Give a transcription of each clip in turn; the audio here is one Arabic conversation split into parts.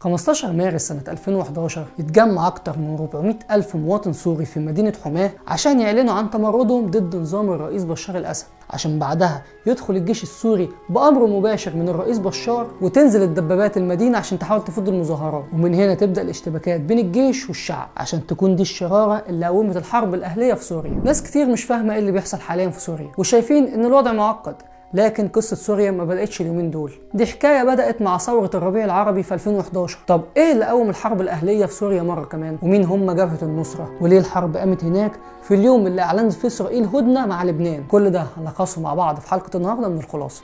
15 مارس سنة 2011 يتجمع أكتر من 400 ألف مواطن سوري في مدينة حماة عشان يعلنوا عن تمردهم ضد نظام الرئيس بشار الأسد، عشان بعدها يدخل الجيش السوري بأمر مباشر من الرئيس بشار وتنزل الدبابات المدينة عشان تحاول تفض المظاهرات. ومن هنا تبدأ الاشتباكات بين الجيش والشعب عشان تكون دي الشرارة اللي قومت الحرب الأهلية في سوريا. ناس كتير مش فاهمة ايه اللي بيحصل حاليا في سوريا وشايفين ان الوضع معقد، لكن قصة سوريا ما بدأتش اليومين دول، دي حكاية بدأت مع ثورة الربيع العربي في 2011. طب ايه اللي قوم الحرب الأهلية في سوريا مرة كمان؟ ومين هم جبهة النصرة؟ وليه الحرب قامت هناك في اليوم اللي أعلنت فيه إسرائيل هدنة مع لبنان؟ كل ده هنلخصه مع بعض في حلقة النهاردة من الخلاصة.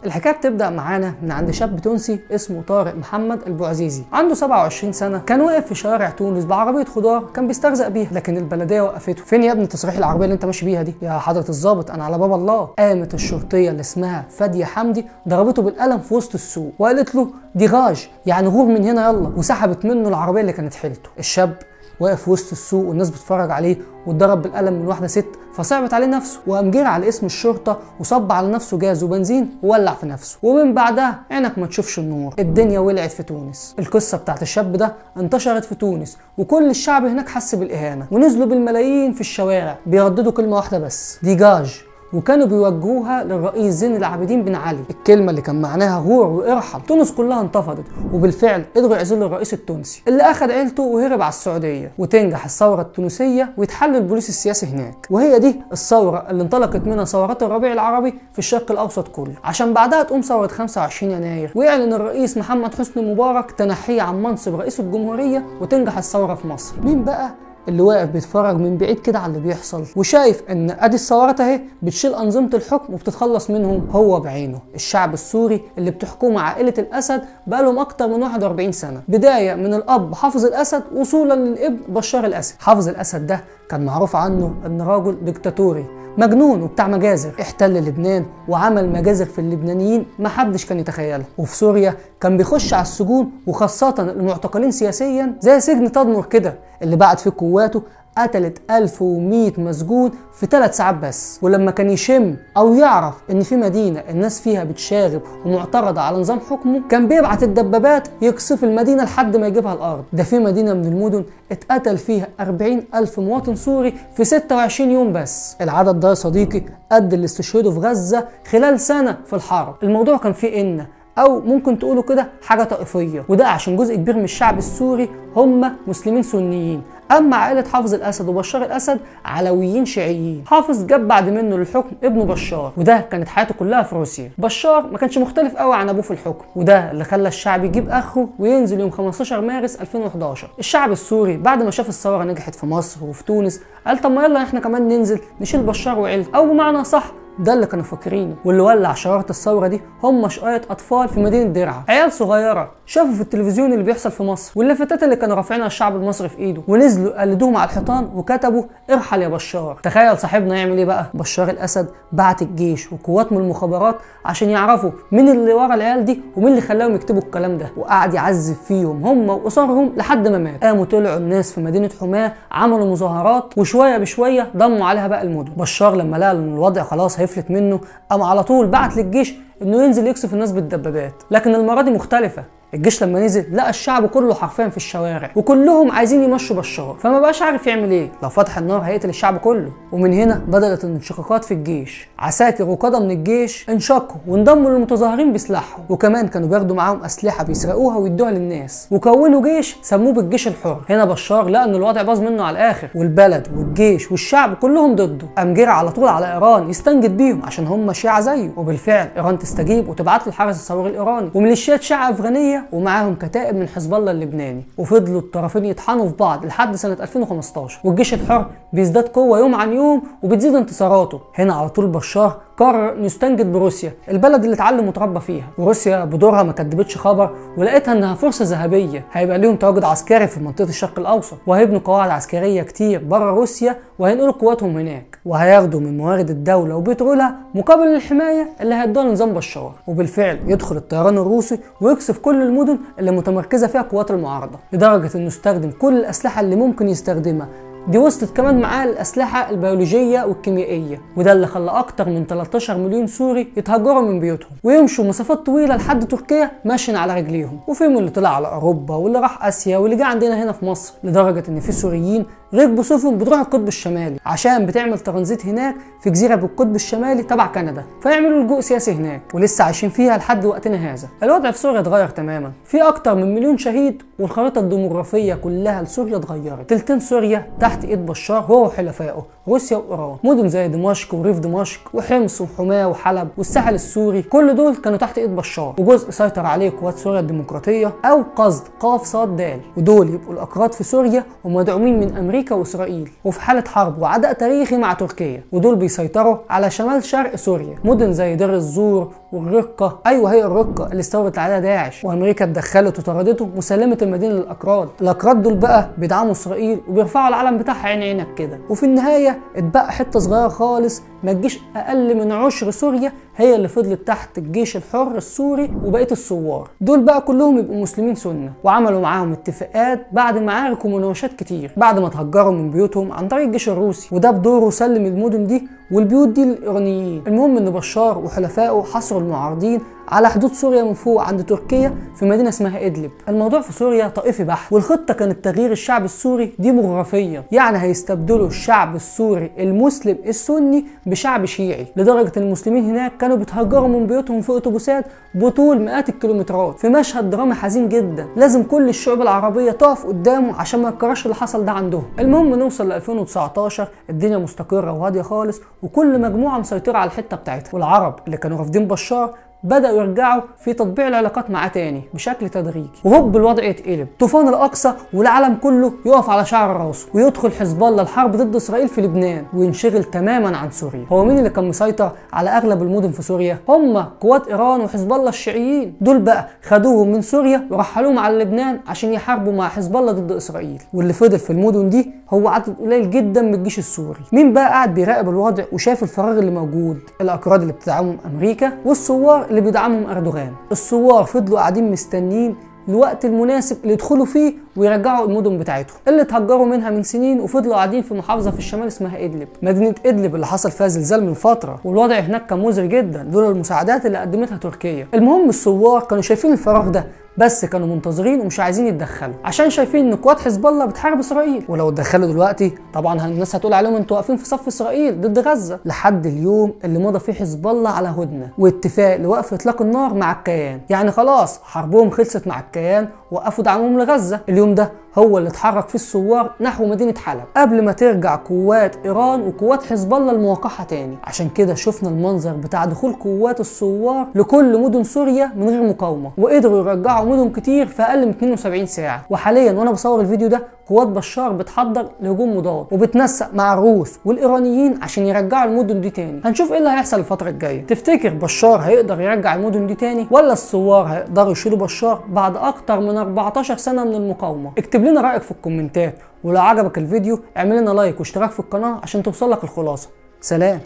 الحكايه بتبدا معانا من عند شاب تونسي اسمه طارق محمد البوعزيزي، عنده 27 سنه، كان واقف في شوارع تونس بعربيه خضار كان بيسترزق بيها، لكن البلديه وقفته. فين يا ابني تصريح العربيه اللي انت ماشي بيها دي؟ يا حضره الضابط انا على باب الله. قامت الشرطيه اللي اسمها فاديه حمدي ضربته بالقلم في وسط السوق وقالت له ديغاج، يعني غور من هنا يلا، وسحبت منه العربيه اللي كانت حيلته. الشاب واقف في وسط السوق والناس بتتفرج عليه واتضرب بالقلم من واحده ست، فصعبت عليه نفسه وقام جري على اسم الشرطه وصب على نفسه جاز وبنزين وولع في نفسه، ومن بعدها عينك ما تشوفش النور. الدنيا ولعت في تونس. القصه بتاعت الشاب ده انتشرت في تونس وكل الشعب هناك حس بالاهانه ونزلوا بالملايين في الشوارع بيرددوا كلمه واحده بس، ديجاج، وكانوا بيوجهوها للرئيس زين العابدين بن علي، الكلمه اللي كان معناها غور وارحل. تونس كلها انتفضت وبالفعل قدروا يعزلوا الرئيس التونسي اللي اخذ عيلته وهرب على السعوديه، وتنجح الثوره التونسيه ويتحل البوليس السياسي هناك. وهي دي الثوره اللي انطلقت منها ثورات الربيع العربي في الشرق الاوسط كله، عشان بعدها تقوم ثوره 25 يناير ويعلن الرئيس محمد حسني مبارك تنحيه عن منصب رئيس الجمهوريه وتنجح الثوره في مصر. مين بقى اللي واقف بيتفرج من بعيد كده على اللي بيحصل وشايف ان ادي الثورات اهي بتشيل انظمه الحكم وبتتخلص منهم؟ هو بعينه الشعب السوري اللي بتحكمه عائله الاسد بقالهم اكتر من 41 سنه، بدايه من الاب حافظ الاسد وصولا للابن بشار الاسد. حافظ الاسد ده كان معروف عنه ان راجل ديكتاتوري مجنون وبتاع مجازر، احتل لبنان وعمل مجازر في اللبنانيين ما حدش كان يتخيلها. وفي سوريا كان بيخش على السجون وخاصة المعتقلين سياسيا زي سجن تدمر كده اللي بعت فيه قواته قتلت 1100 مسجون في 3 ساعات بس. ولما كان يشم او يعرف ان في مدينه الناس فيها بتشاغب ومعترضه على نظام حكمه كان بيبعت الدبابات يقصف المدينه لحد ما يجيبها الارض. ده في مدينه من المدن اتقتل فيها 40,000 مواطن سوري في 26 يوم بس. العدد ده يا صديقي قد اللي استشهدوا في غزه خلال سنه في الحرب. الموضوع كان فيه او ممكن تقولوا كده حاجه طائفيه، وده عشان جزء كبير من الشعب السوري هم مسلمين سنيين، اما عائله حافظ الاسد وبشار الاسد علويين شيعيين. حافظ جاب بعد منه للحكم ابنه بشار، وده كانت حياته كلها في روسيا. بشار ما كانش مختلف قوي عن ابوه في الحكم، وده اللي خلى الشعب يجيب اخره وينزل يوم 15 مارس 2011. الشعب السوري بعد ما شاف الثوره نجحت في مصر وفي تونس قال طب ما يلا احنا كمان ننزل نشيل بشار وعيلته، او بمعنى صح ده اللي كانوا فاكرينه. واللي ولع شرارة الثورة دي هم شوية أطفال في مدينة درعا، عيال صغيرة شافوا في التلفزيون اللي بيحصل في مصر واللافتات اللي كانوا رافعينها الشعب المصري في إيده ونزلوا قلدوهم على الحيطان وكتبوا ارحل يا بشار. تخيل صاحبنا يعمل إيه بقى؟ بشار الأسد بعت الجيش وقوات من المخابرات عشان يعرفوا مين اللي ورا العيال دي ومين اللي خلاهم يكتبوا الكلام ده، وقعد يعذب فيهم هم وأسرهم لحد ما مات. قاموا طلعوا الناس في مدينة حماة عملوا مظاهرات وشوية بشوية ضموا عليها بقى المدن. بشار لما لقى ان الوضع خلاص هيفلت منه قام على طول بعت للجيش انه ينزل يقصف الناس بالدبابات، لكن المره دي مختلفه. الجيش لما نزل لقى الشعب كله حرفيا في الشوارع وكلهم عايزين يمشوا بشار، فما بقاش عارف يعمل ايه، لو فتح النار هيقتل الشعب كله. ومن هنا بدأت الانشقاقات في الجيش، عساكر وقادة من الجيش انشقوا وانضموا للمتظاهرين بسلاحهم، وكمان كانوا بياخدوا معاهم اسلحه بيسرقوها ويدوها للناس، وكونوا جيش سموه بالجيش الحر. هنا بشار لقى ان الوضع باظ منه على الاخر والبلد والجيش والشعب كلهم ضده، قام جرى على طول على ايران يستنجد بيهم عشان هم شيعة زيه، وبالفعل ايران تستجيب وتبعت له الحرس الثوري الايراني وميليشيات شيعة افغانيه ومعاهم كتائب من حزب الله اللبناني، وفضلوا الطرفين يطحنوا في بعض لحد سنه 2015. والجيش الحر بيزداد قوه يوم عن يوم وبتزيد انتصاراته. هنا على طول بشار قرر انه يستنجد بروسيا، البلد اللي اتعلم وتربى فيها، وروسيا بدورها ما كدبتش خبر ولقيتها انها فرصه ذهبيه، هيبقى ليهم تواجد عسكري في منطقه الشرق الاوسط وهيبنوا قواعد عسكريه كتير بره روسيا وهينقلوا قواتهم هناك وهياخدوا من موارد الدوله وبترولها مقابل الحمايه اللي هيدوها نظام بشار. وبالفعل يدخل الطيران الروسي ويقصف كل المدن اللي متمركزه فيها قوات المعارضه، لدرجه انه استخدم كل الاسلحه اللي ممكن يستخدمها دي وصلت كمان معاه الاسلحه البيولوجيه والكيميائيه، وده اللي خلى اكتر من 13 مليون سوري يتهجروا من بيوتهم ويمشوا مسافات طويله لحد تركيا ماشيين على رجليهم. وفيهم اللي طلع على اوروبا واللي راح اسيا واللي جه عندنا هنا في مصر، لدرجه ان في سوريين ركبوا سفن بتروح القطب الشمالي عشان بتعمل ترانزيت هناك في جزيره بالقطب الشمالي تبع كندا، فيعملوا لجوء سياسي هناك ولسه عايشين فيها لحد وقتنا هذا. الوضع في سوريا اتغير تماما، في اكتر من مليون شهيد والخريطه الديموغرافيه كلها لسوريا اتغيرت. تلتين سوريا تحت ايد بشار هو وحلفائه روسيا وايران. مدن زي دمشق وريف دمشق وحمص وحماه وحلب والساحل السوري كل دول كانوا تحت ايد بشار، وجزء سيطر عليه قوات سوريا الديمقراطيه او قصد قاف صاد دال، ودول يبقوا الاكراد في سوريا ومدعومين من امريكا واسرائيل وفي حاله حرب وعداء تاريخي مع تركيا، ودول بيسيطروا على شمال شرق سوريا. مدن زي دير الزور والرقه، ايوه هي الرقه اللي استولت عليها داعش وامريكا اتدخلت وطردته مسلمه المدينه للاكراد. الاكراد دول بقى بيدعموا اسرائيل وبيرفعوا العلم بتاعها عين عينك كده، وفي النهايه اتبقى حته صغيره خالص ما تجيش اقل من عشر سوريا هي اللي فضلت تحت الجيش الحر السوري وبقيه الثوار. دول بقى كلهم يبقوا مسلمين سنه، وعملوا معاهم اتفاقات بعد معارك ومناوشات كتير بعد ما اتهجروا من بيوتهم عن طريق الجيش الروسي، وده بدوره سلم المدن دي والبيوت دي للايرانيين. المهم ان بشار وحلفائه حصروا المعارضين على حدود سوريا من فوق عند تركيا في مدينه اسمها ادلب. الموضوع في سوريا طائفي بحت، والخطه كانت تغيير الشعب السوري ديموغرافيا، يعني هيستبدلوا الشعب السوري المسلم السني بشعب شيعي، لدرجه ان المسلمين هناك كانوا بيتهجروا من بيوتهم في اتوبيسات بطول مئات الكيلومترات في مشهد درامي حزين جدا لازم كل الشعوب العربيه تقف قدامه عشان ما يتكررش اللي حصل ده عندهم. المهم نوصل ل 2019 الدنيا مستقره وهاديه خالص وكل مجموعه مسيطره على الحته بتاعتها، والعرب اللي كانوا رافضين بشار بدأوا يرجعوا في تطبيع العلاقات معاه تاني بشكل تدريجي، وهوب الوضع يتقلب طوفان الأقصى والعالم كله يقف على شعر راسه، ويدخل حزب الله الحرب ضد إسرائيل في لبنان وينشغل تماما عن سوريا. هو مين اللي كان مسيطر على أغلب المدن في سوريا؟ هم قوات إيران وحزب الله الشيعيين. دول بقى خدوهم من سوريا ورحلوهم على لبنان عشان يحاربوا مع حزب الله ضد إسرائيل، واللي فضل في المدن دي هو عدد قليل جدا من الجيش السوري. مين بقى قاعد بيراقب الوضع وشاف الفراغ اللي موجود؟ الأكراد اللي بتدعمهم أمريكا والثوار اللي بيدعمهم أردوغان. الثوار فضلوا قاعدين مستنيين الوقت المناسب اللي يدخلوا فيه ويرجعوا المدن بتاعتهم اللي اتهجروا منها من سنين، وفضلوا قاعدين في محافظه في الشمال اسمها ادلب. مدينه ادلب اللي حصل فيها زلزال من فتره والوضع هناك كان مزري جدا لولا المساعدات اللي قدمتها تركيا. المهم الثوار كانوا شايفين الفراغ ده بس كانوا منتظرين ومش عايزين يتدخلوا عشان شايفين ان قوات حزب الله بتحارب اسرائيل، ولو اتدخلوا دلوقتي طبعا الناس هتقول عليهم انتوا واقفين في صف اسرائيل ضد غزه. لحد اليوم اللي مضى فيه حزب الله على هدنه واتفاق لوقف اطلاق النار مع الكيان، يعني خلاص حربهم خلصت مع الكيان وقفوا دعمهم لغزه. اليوم ده هو اللي اتحرك فيه الثوار نحو مدينه حلب قبل ما ترجع قوات ايران وقوات حزب الله لمواقعها تاني. عشان كده شفنا المنظر بتاع دخول قوات الثوار لكل مدن سوريا من غير مقاومه، وقدروا يرجعوا مدن كتير في اقل من 72 ساعه. وحاليا وانا بصور الفيديو ده قوات بشار بتحضر لهجوم مضاد وبتنسق مع الروس والايرانيين عشان يرجعوا المدن دي تاني. هنشوف ايه اللي هيحصل الفتره الجايه. تفتكر بشار هيقدر يرجع المدن دي تاني ولا الثوار هيقدروا يشيلوا بشار بعد اكتر من 14 سنه من المقاومه؟ اكتب لنا رايك في الكومنتات، ولو عجبك الفيديو اعمل لنا لايك واشتراك في القناه عشان توصلك الخلاصه. سلام.